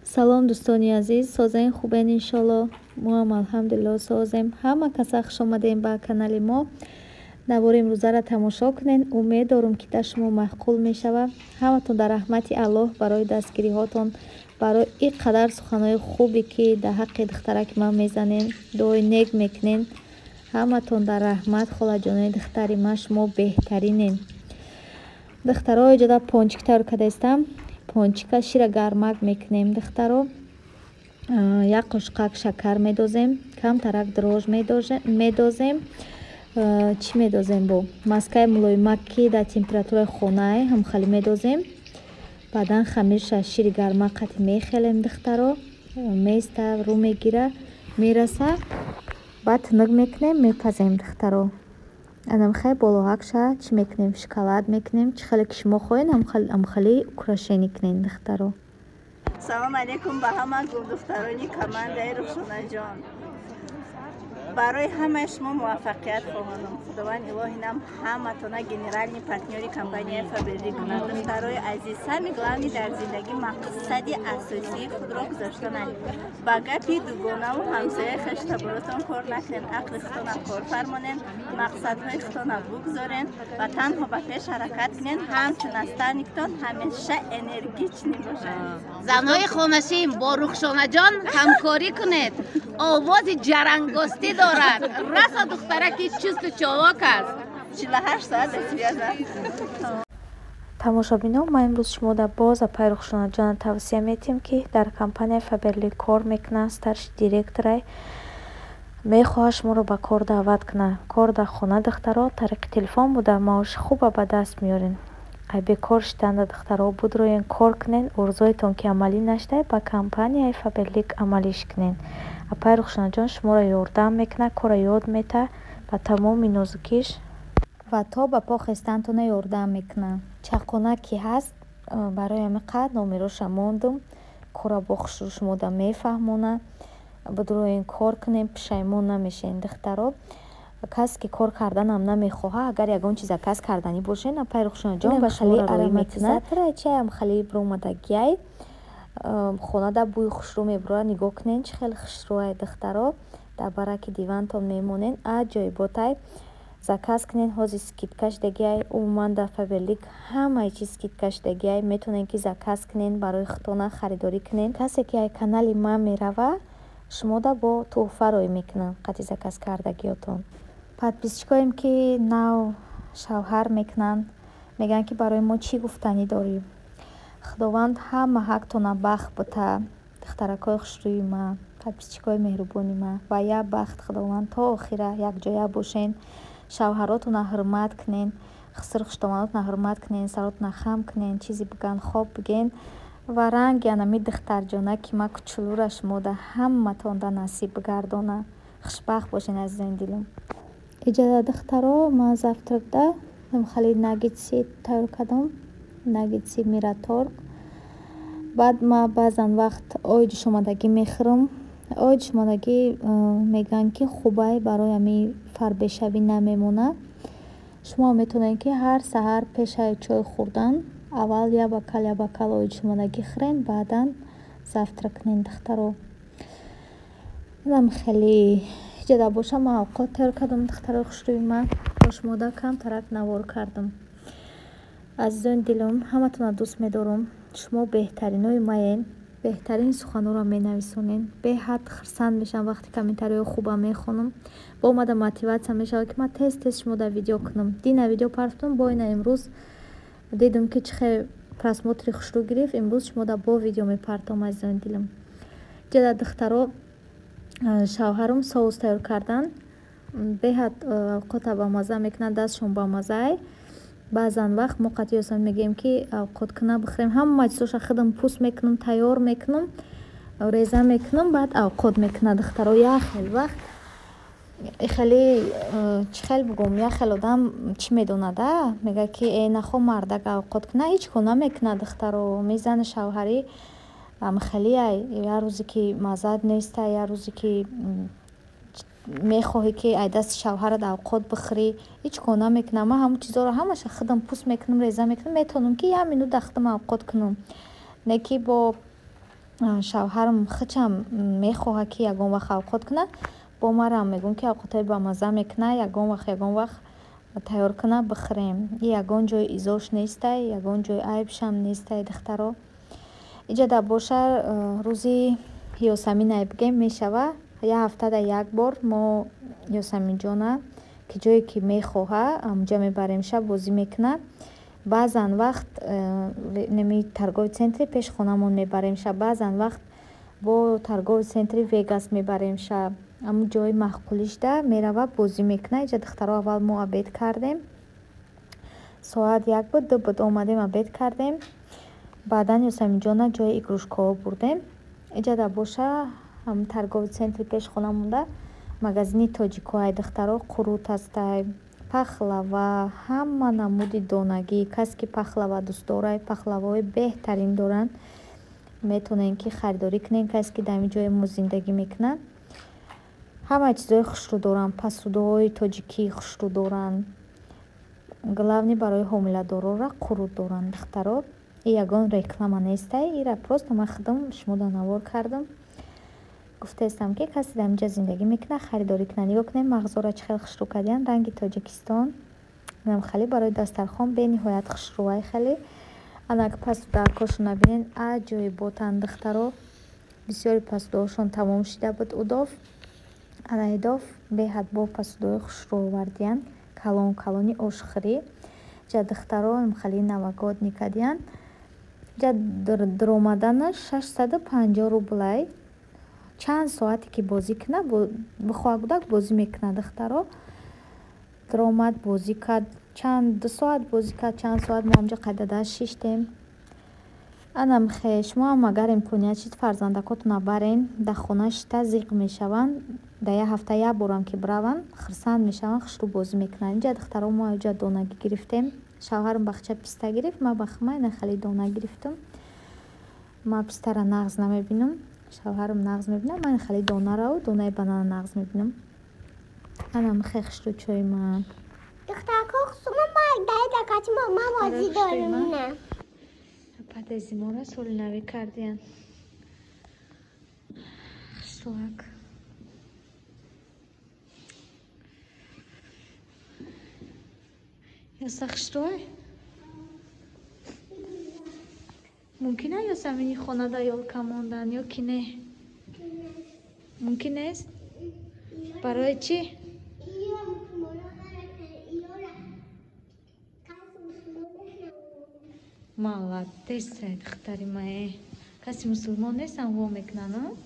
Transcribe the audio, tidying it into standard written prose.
салом дӯстони азиз, созаин хубен иншолло. Мо ҳам алҳамдулилло созем. Ҳама каса хуш омадем ба канали мо. навори имрӯзаро тамошо кунед. умед дорум ки дар шумо маъқул мешавад. ҳаматон дар раҳмати аллоҳ барои дастгириҳотон, барои ин қадар суханҳои хубе ки дар ҳаққи духтараки ман мезанем, дуои нек мекунем. ҳаматон дар раҳмат, холаҷонони духтари ман, шумо беҳтаринем. духтаро иҷода пончик тайёр кардастам. пончика шира гармак мекунем. духтаро як қошиқак шакар медозем, камтарак дрож медозем. чӣ медозем? Бо маскаи мулоимак ки дар температураи хона ҳамхалӣ медозем. баъдан хамирша шири гармак қати мехелем. духтаро места рӯ мегира, мераса, баъд тунук мекунем, мепазем. духтаро адамхай болоакша чӣ мекунем? шоколад мекунем. чӣ хеле ки шумо хоҳед ҳамхалӣ украшенӣ кунем. духтаро салом алейкум ба ҳама гулдухтарони командаи рухшонаҷон. барои ҳамаи шумо муваффақият хоҳонам. худованд илоҳи нам ҳаматона генерални партнёри компанияи Фаберли кунад. духтарои азиз, сами главни дар зиндагӣ мақсади асосии худро гузоштананд. ба гапи дугонаву ҳамсояи хештаборотон кор накунед. ақли худтона кор фармонед, мақсадҳои худтона бугзоред ва танҳо ба пеш ҳаракат кунед. ҳамчун наставниктон ҳамеша энергични бошед. занҳои хонашин бо рухшонаҷон ҳамкорӣ кунед. овози ҷарангости дорад. раса духтараки чусту чолок аст. 48 соат ба связа. тамошобинон, ма имрӯз шумо дар боза пай рухшонаҷона тавсия метиҳем ки дар компанияи Фаберли кор мекунад. старши директорай мехоҳад шуморо ба кор даъват кунад. кор дар хона духтаро тариқи телефон буда маоши хуба ба даст меёрен. ай бекор шитанда духтаро будроен кор кунен. орзуетон ки амалӣ наштад ба компанияи Фаберли амалиш кунен. апай рухшонаҷон шуморо ёрдам мекунад, корро ёд метаҳад ба тамоми нозукиш ва то ба по хестантона ёрдам мекунад. чақона ки ҳаст барои ҳамин қадр номероша мондум. корро бо хушрӯш мода мефаҳмонад. будроен кор кунем, пушаймон намешен. духтаро касе ки кор карданам намехоҳад, агар ягон чиза кас карданӣ бошед, апай рухшонаҷон ба шумо роӣ мекунад. чаям хали бромадагиай хона да бӯи хушрӯ мебурад. нигоҳ кунен чӣ хеле хушрӯай. духтаро дар бараки дивантон мемонен. аҷоиботай заказ кунен ҳози скидкаш дегиай. умуман дар Фаберлик ҳамаи чиз скидкаш дегиай. метонен ки заказ кунен, барои худтона харидорӣ кунен. касе ки ай канали ман мерава, шумо да бо тӯҳфа роӣ мекунанд қати заказ кардагиотон. подписчикоем ки нав шавҳар мекунанд, мегӯянд ки барои мо чӣ гуфтанӣ дорӣ. худованд ҳама ҳақтона бахт бута. духтаракои хушрӯи ман, подписчикои меҳрубони ман ва як бахт худованд то охира якҷоя бошен. шавҳаротона ҳурмат кунен, хисрухуштованотона ҳурмат кунен, саротона хам кунен, чизе бигӯянд хоб бигӯен ва ранги анами духтарҷона ки ма кучулура шумода ҳаматонда насиб гардона. хушбахт бошен азизони дилам. иҷода духтаро ман завтракда хали наггетси тайёр кардам. наггетси мираторг. баъд ма баъзан вақт ои ҷӯшомадагӣ мехӯрам. ои ҷӯшомадагӣ мегӯянд ки хубай барои ҳамин фарбешавӣ намемонад. шумо метавонед ки ҳар саҳар пеши чой хӯрдан аввал як бакал ои ҷӯшомадагӣ хӯрен, баъдан завтрак кунен. духтаро хеле иҷода боша ман овқот тайёр кардам. духтарои хушрӯи ман бо шумода камтарак навор кардам. азизони дилам, ҳаматонро дӯст медорам. шумо беҳтаринои маен. беҳтарин суханҳоро менависонед. беҳад хурсанд мешавам вақти комментариҳои хубам мехонам. бо омада мотиватсия мешавад ки ман тез шумода видео кунам. дина видео парз кунам, бо ина имрӯз дидам ки чӣ хеле просмотри хушрӯ гирифт. имрӯз шумода бо видео мепартовам. азизони дилам, ҷада духтаро шавҳарам соус тайёр кардан. беҳад овқота бамаза мекунад. дастшон бамазаи. баъзан вақт мо қатъи ёсам мегӯем ки овқот кунам бихӯрем. ҳама чизоша худам пӯст мекунам, тайёр мекунам, реза мекунам, баъд овқот мекунам. духтаро як хел вақт хеле чӣ хел бигӯм, як хел одам чӣ медонада, мегӯяд ки нахо мардак овқот кунад, ҳеҷ кор намекунад. духтаро мезани шавҳарӣ хеле як рӯзе ки маззат неста, як рӯзе ки мехоҳӣ ки ай дасти шавҳарат овқот бихӯрӣ, ҳеҷ кор намекунам. ман ҳамун чизоро ҳамаша худам пӯст мекунам, реза мекунам. метавонам ки як минут дар худам овқот кунам, не ки бо шавҳарам хичам мехоҳад ки ягон вақт авқот кунад, бо марам мегӯм ки авқотҳои бамазза мекунад, ягон вақт тайёр кунад бихӯрем. Ягон ҷои изош нестай, ягон ҷои айбшам нестай духтаро. Иҷада боша рӯзи ёсамин айбгем мешава. Як ҳафтада як бор мо ёсаминҷона ки ҷое ки мехоҳа амҷа мебаремша бозӣ мекуна. Баъзан вақт неми торгови центри пеш хонамон мебаремша, баъзан вақт бо торгови центри Вегас мебаремша. Аму ҷои маҳқулишда мерава бозӣ мекуна. Иҷа духтаро аввал мо обед кардем. Соат 1 буд, 2 буд омадем обед кардем. Баъдан ёсаминҷона ҷои игрушкаҳо бурдем. Иҷада боша торгови центри пеш хона монда магазини тоҷикоай духтаро қурут астай, пахлава, ҳама намуди донагӣ. Касе ки пахлава дӯст дорад, пахлаваҳои беҳтарин доранд. Метонем ки харидорӣ кунем. Касе ки дар ин ҷои мо зиндагӣ мекунад ҳама чизои хушрӯ доранд. Посудаҳои тоҷикӣ хушрӯ доранд. Главни барои ҳомиладорора қурут доранд духтаро. Ин ягон реклама нестай, ира просто ман худам шумода навор кардам. Гуфтаестам ки касе дар инҷа зиндагӣ мекунад харидорӣ кунад. Нигоҳ кунем мағзора чӣ хел хушрӯ кардиян, ранги Тоҷикистон. Инам хеле барои дастархон бениҳоят хушрӯай хеле. Анак посудаакошо набинен аҷоиботанд духтаро. Бисёри посудаҳошон тамом шида буд удов. Алайдов беҳадбо посудаҳои хушрӯ овардиян. Калон-калони ошхӯрӣ. Ҷа духтаро хеле навагот никадиян. Ҷа даромаданаш 650 рублай. Чанд соате ки бозӣ куна, бихоҳад гудак бозӣ мекуна духтаро. Даромад бозӣ кард, чанд 2 соат бозӣ кард, чанд соат мо ҳамҷа қайдадааш шиштем. Анам хе шумоам агар имконият шид фарзандакотона барен, дар хона шита зиқ мешаванд. Дар як ҳафта як борам ки бираванд, хурсанд мешаванд, хушрӯ бозӣ мекунанд. Инҷа духтаро мо инҷа донагӣ гирифтем. Шавҳарам бахча писта гирифт, ман бахмайна хеле дона гирифтам. Ман пистара нағз намебинам. Шавҳарам нағз мебинам, ман хеле донаро донаи банана нағз мебинам. Анам хе хушрӯ чои ман. Духтарко хусума дай дакати мама бозӣ дорим не. Падезимора соли навӣ кардиян. Хушрӯак. Ёса хушрӯй? Мумкин аст ёсамини хонада ёлка мондан ё ки не? Мумкин нест? Барои чӣ? Молодец духтари мае. Каси мусулмон нестан во мекунанд?